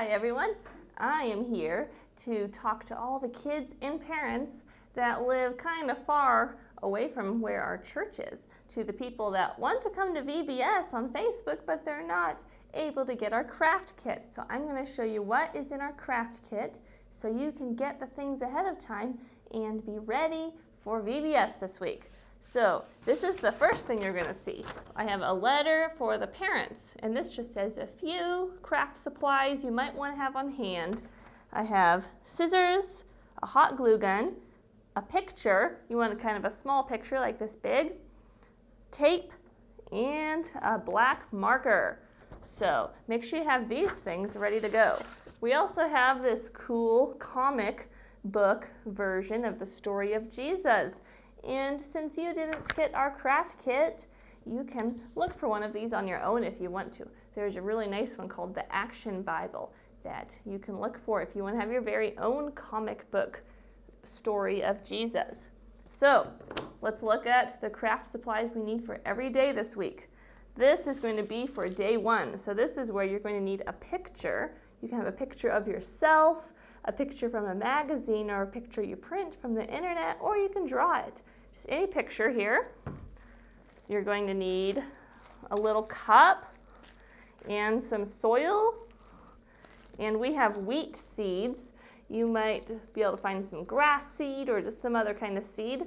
Hi everyone, I am here to talk to all the kids and parents that live kind of far away from where our church is, to the people that want to come to VBS on Facebook but they're not able to get our craft kit. So I'm going to show you what is in our craft kit so you can get the things ahead of time and be ready for VBS this week. So this is the first thing you're going to see. I have a letter for the parents, and this just says a few craft supplies you might want to have on hand. I have scissors, a hot glue gun, a picture, you want kind of a small picture like this big, tape, and a black marker. So make sure you have these things ready to go. We also have this cool comic book version of the story of Jesus. And since you didn't get our craft kit, you can look for one of these on your own if you want to. There's a really nice one called the Action Bible that you can look for if you want to have your very own comic book story of Jesus. So let's look at the craft supplies we need for every day this week. This is going to be for day one. So this is where you're going to need a picture. You can have a picture of yourself, a picture from a magazine, or a picture you print from the internet, or you can draw it. Just any picture here. You're going to need a little cup and some soil. And we have wheat seeds. You might be able to find some grass seed or just some other kind of seed.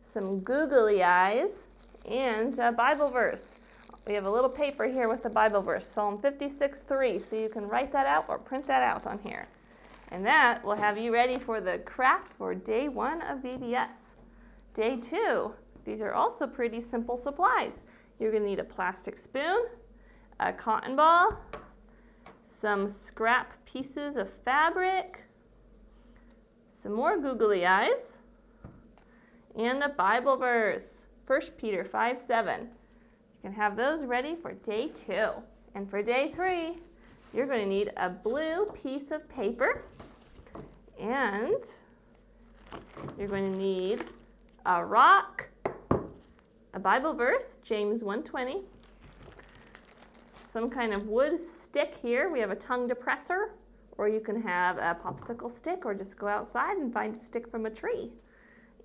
Some googly eyes and a Bible verse. We have a little paper here with the Bible verse, Psalm 56:3, so you can write that out or print that out on here. And that will have you ready for the craft for day one of VBS. Day two, these are also pretty simple supplies. You're going to need a plastic spoon, a cotton ball, some scrap pieces of fabric, some more googly eyes, and a Bible verse, 1 Peter 5:7. You can have those ready for day two. And for day three, you're going to need a blue piece of paper, and you're going to need a rock, a Bible verse, James 1:20, some kind of wood stick here. We have a tongue depressor, or you can have a popsicle stick, or just go outside and find a stick from a tree.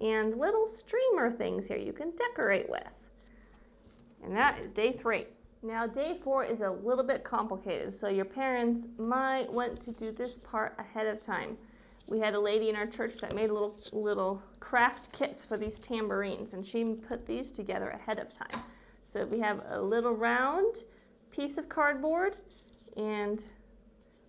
And little streamer things here you can decorate with. And that is day three. Now day four is a little bit complicated, so your parents might want to do this part ahead of time. We had a lady in our church that made little craft kits for these tambourines, and she put these together ahead of time. So we have a little round piece of cardboard, and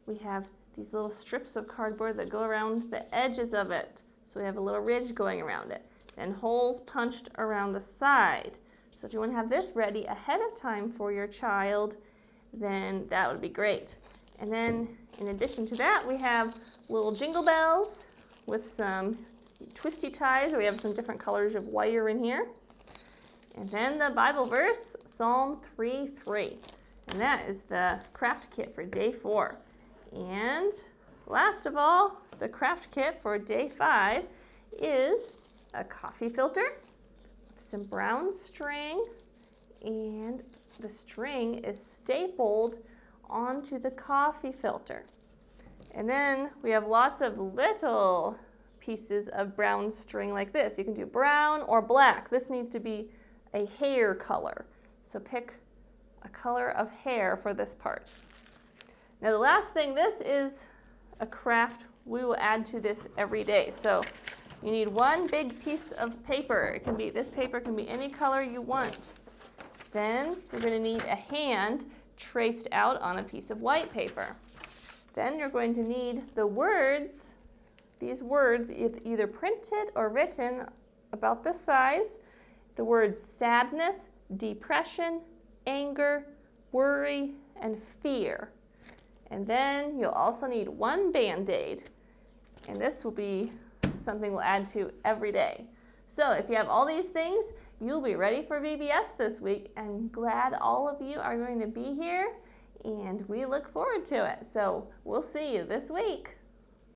we have these little strips of cardboard that go around the edges of it. So we have a little ridge going around it, and holes punched around the side. So if you want to have this ready ahead of time for your child, then that would be great. And then in addition to that, we have little jingle bells with some twisty ties. We have some different colors of wire in here. And then the Bible verse, Psalm 3:3. And that is the craft kit for day four. And last of all, the craft kit for day five is a coffee filter, some brown string, and the string is stapled onto the coffee filter. And then we have lots of little pieces of brown string like this. You can do brown or black. This needs to be a hair color. So pick a color of hair for this part. Now the last thing, this is a craft we will add to this every day. So you need one big piece of paper. This paper can be any color you want. Then you're going to need a hand traced out on a piece of white paper. Then you're going to need the words, these words either printed or written about this size. The words sadness, depression, anger, worry, and fear. And then you'll also need one Band-Aid. And this will be something we'll add to every day. So if you have all these things, you'll be ready for VBS this week. I'm glad all of you are going to be here, and we look forward to it. So we'll see you this week.